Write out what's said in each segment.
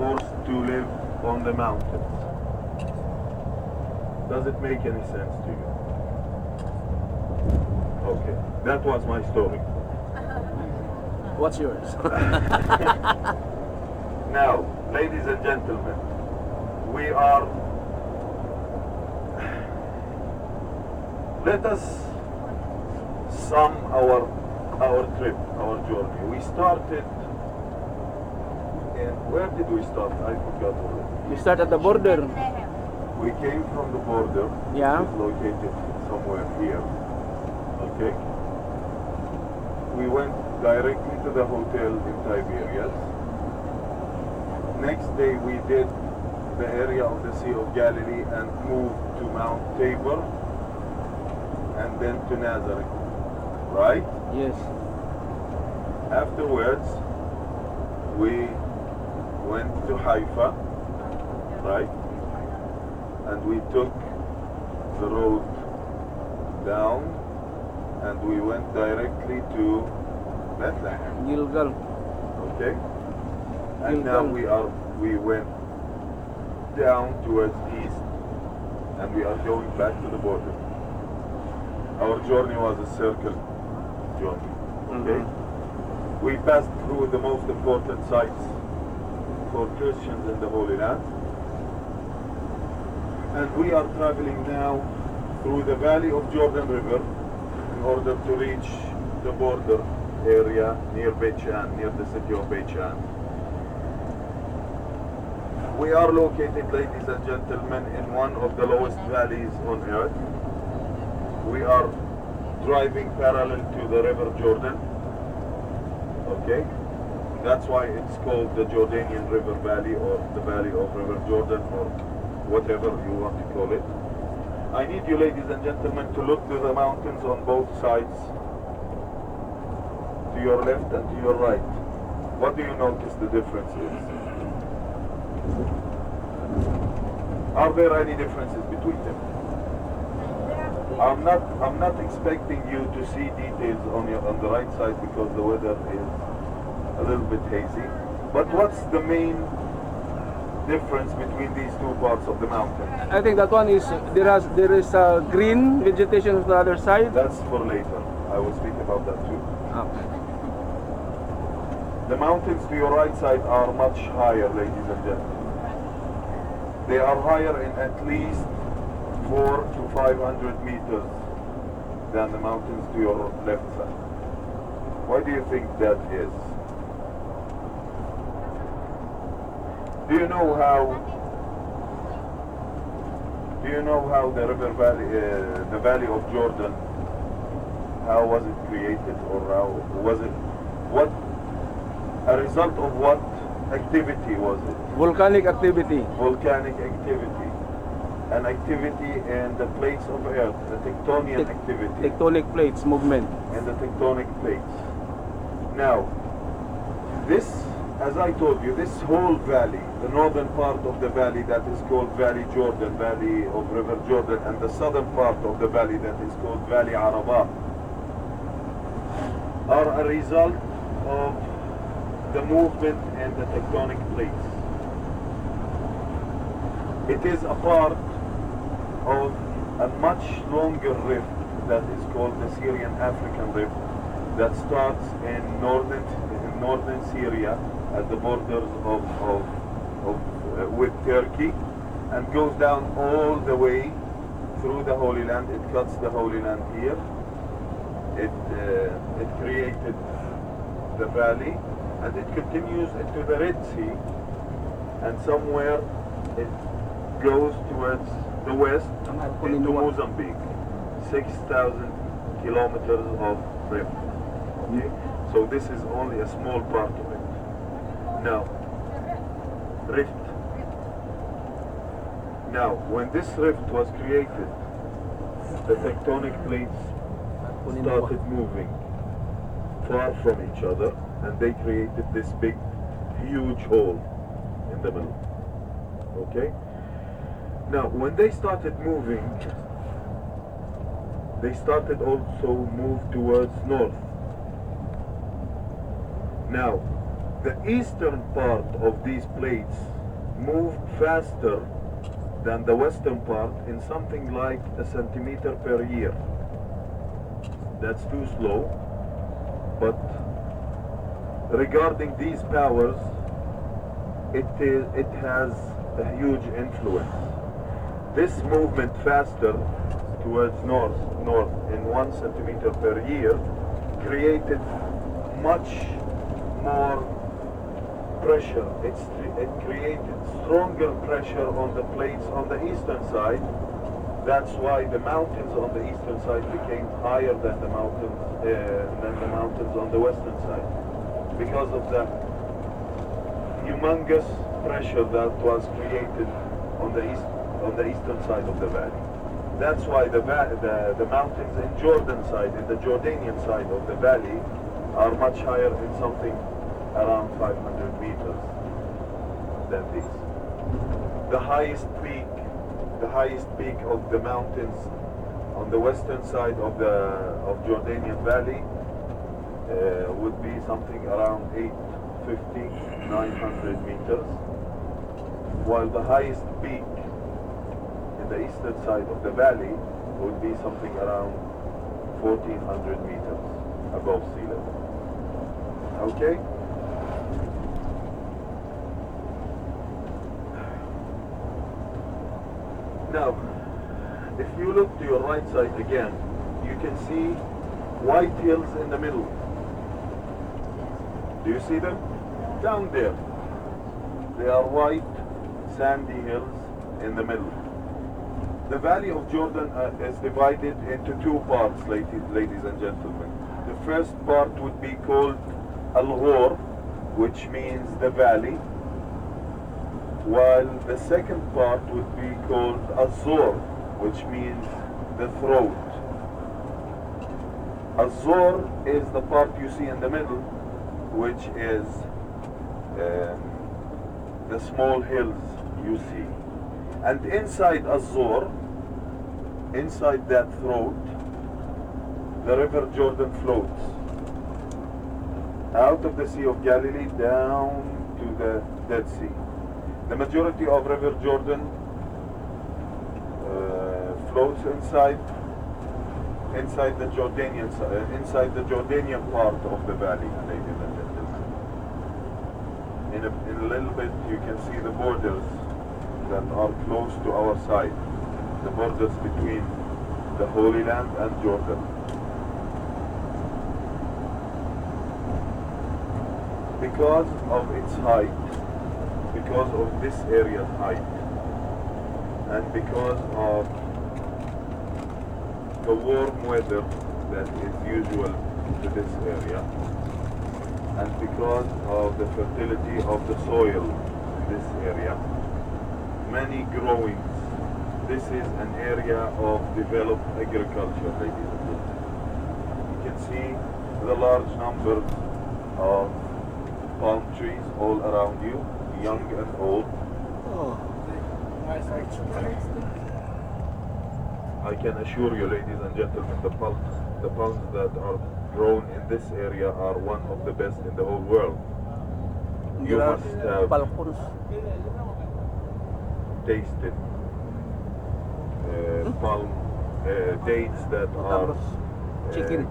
forced to live on the mountains. Does it make any sense to you? Okay, that was my story. What's yours? Now, ladies and gentlemen, we are... Let us sum our trip, our journey. We started in... Where did we start? I forgot already. You start at the border. We came from the border. Yeah. It's located somewhere here. Okay. We went directly to the hotel in Tiberias. Next day we did the area of the Sea of Galilee and moved to Mount Tabor and then to Nazareth. Right? Yes. Afterwards we went to Haifa. Right? And we took the road down and we went directly to Bethlehem. Gilgal. Okay? And now we went down towards east and we are going back to the border. Our journey was a circle journey. Okay? We passed through the most important sites for Christians in the Holy Land. And we are traveling now through the valley of Jordan River in order to reach the border area near Beit Shean, near the city of Beit Shean. We are located, ladies and gentlemen, in one of the lowest valleys on earth. We are driving parallel to the River Jordan. Okay? That's why it's called the Jordanian River Valley or the Valley of River Jordan or whatever you want to call it. I need you, ladies and gentlemen, to look to the mountains on both sides, to your left and to your right. What do you notice the difference is? Are there any differences between them? I'm not expecting you to see details on the right side because the weather is a little bit hazy. But what's the main difference between these two parts of the mountain? I think that one is there is green vegetation on the other side. That's for later. I will speak about that too. Okay. The mountains to your right side are much higher, ladies and gentlemen. They are higher in at least 400 to 500 meters than the mountains to your left side. Why do you think that is? Do you know how the river valley, the valley of Jordan, how was it created, or how was it, what, a result of what activity was it? Volcanic activity. Volcanic activity. An activity in the plates of earth, the tectonic activity. Tectonic plates movement. And the tectonic plates. Now, this, as I told you, this whole valley, the northern part of the valley that is called Valley Jordan, Valley of River Jordan, and the southern part of the valley that is called Valley Arabah, are a result of the movement and the tectonic plates. It is a part of a much longer rift that is called the Syrian African Rift that starts in northern Syria at the borders with Turkey and goes down all the way through the Holy Land. It cuts the Holy Land here. It created the valley and it continues into the Red Sea, and somewhere it goes towards the west into Mozambique. 6,000 kilometers of rift. Okay? So this is only a small part of it. Now, rift. Now, when this rift was created, the tectonic plates started moving far from each other, and they created this big, huge hole in the middle. Okay? Now, when they started moving, they started also move towards north. Now, The eastern part of these plates move faster than the western part in something like a centimeter per year. That's too slow, but regarding these powers, it has a huge influence. This movement faster towards north in 1 centimeter per year created much more pressure. It created stronger pressure on the plates on the eastern side. That's why the mountains on the eastern side became higher than the mountains on the western side, because of the humongous pressure that was created on the eastern side of the valley. That's why the mountains in Jordan side, in the Jordanian side of the valley, are much higher in something around 500 meters than this. The highest peak of the mountains on the western side of Jordanian valley would be something around 850, 900 meters, while the highest peak in the eastern side of the valley would be something around 1400 meters above sea level. Okay? Now, if you look to your right side again, you can see white hills in the middle. Do you see them? Down there. They are white, sandy hills in the middle. The Valley of Jordan is divided into two parts, ladies and gentlemen. The first part would be called Al-Ghor, which means the valley, while the second part would be called Az-Zor, which means the throat. Az-Zor is the part you see in the middle, which is the small hills you see. And inside Az-Zor, inside that throat, the river Jordan flows out of the Sea of Galilee down to the Dead Sea. The majority of River Jordan flows inside the Jordanian part of the valley, ladies and gentlemen. In a little bit, you can see the borders that are close to our side, the borders between the Holy Land and Jordan. Because of its height, because of this area's height, and because of the warm weather that is usual to this area, and because of the fertility of the soil in this area, many growings. This is an area of developed agriculture, ladies and gentlemen. You can see the large numbers of palm trees all around you, young and old. I can assure you, ladies and gentlemen, the palms that are grown in this area are one of the best in the whole world. You must have tasted palm dates that are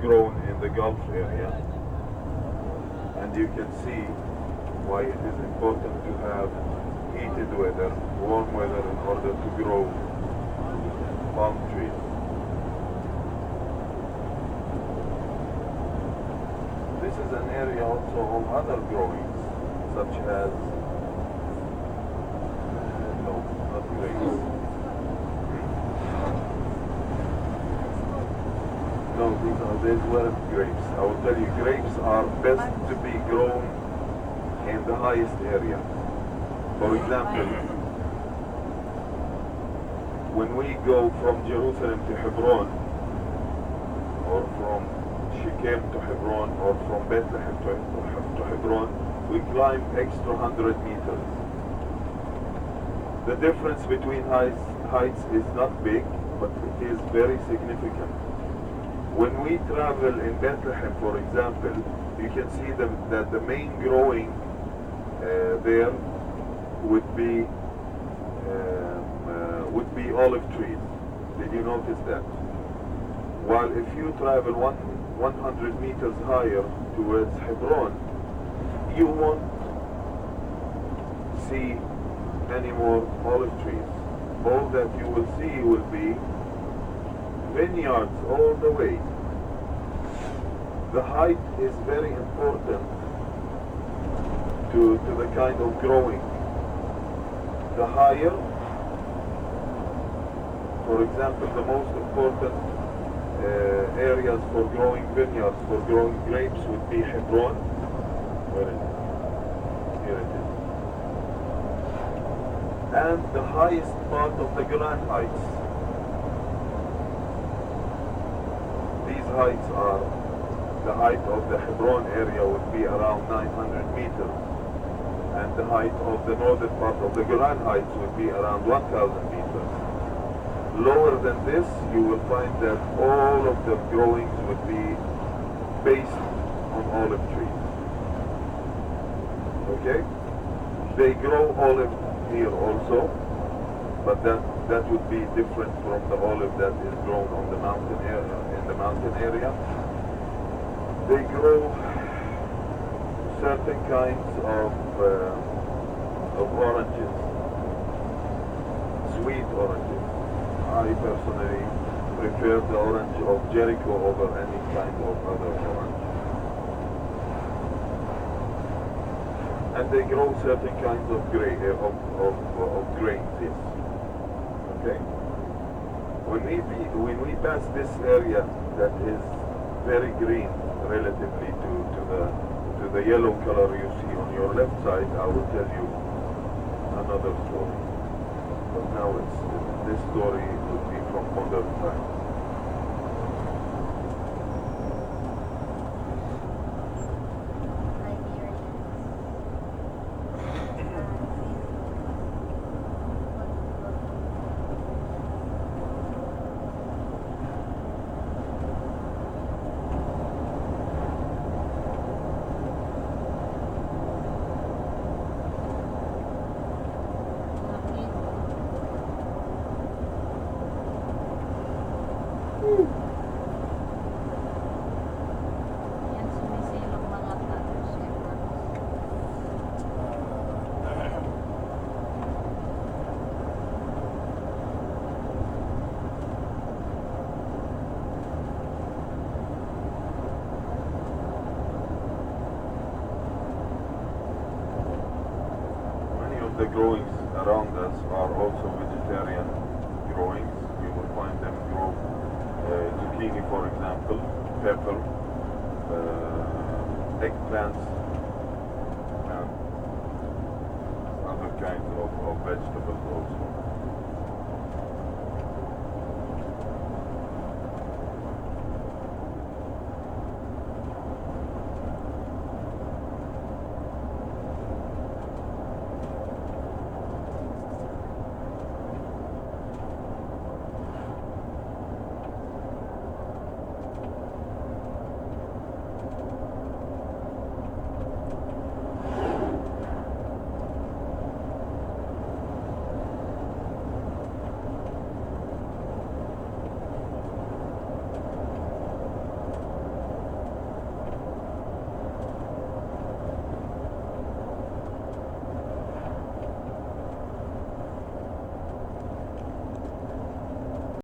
grown in the Gulf area, and you can see why it is important to have heated weather, warm weather, in order to grow palm trees. This is an area also of other growings, such as no, not grapes. No, these weren't grapes. I will tell you, grapes are best to be grown in the highest area. For example, when we go from Jerusalem to Hebron, or from Shechem to Hebron, or from Bethlehem to Hebron, we climb extra 100 meters. The difference between heights is not big, but it is very significant. When we travel in Bethlehem, for example, you can see that the main growing there would be olive trees. Did you notice that? While if you travel 100 meters higher towards Hebron, you won't see any more olive trees. All that you will see will be vineyards all the way. The height is very important to the kind of growing. The higher, for example, the most important areas for growing vineyards, for growing grapes would be Hebron. Where is it? Here it is. And the highest part of the Golan Heights. These heights are, the height of the Hebron area would be around 900 meters. And the height of the northern part of the Golan Heights would be around 1,000 meters. Lower than this, you will find that all of the growings would be based on olive trees. Okay? They grow olive here also, but that would be different from the olive that is grown on the mountain area. In the mountain area, they grow certain kinds of oranges, sweet oranges. I personally prefer the orange of Jericho over any kind of other orange. And they grow certain kinds of grains, yes. Okay? When we pass this area that is very green relatively to the yellow color you see on your left side, I will tell you another story. But now this story would be from modern times. Yan, sumisilong mga tao, shepherd. Many of the growings around us are also vegetarian growings. You will find them grow zucchini, for example, pepper, eggplants, and other kinds of vegetables also.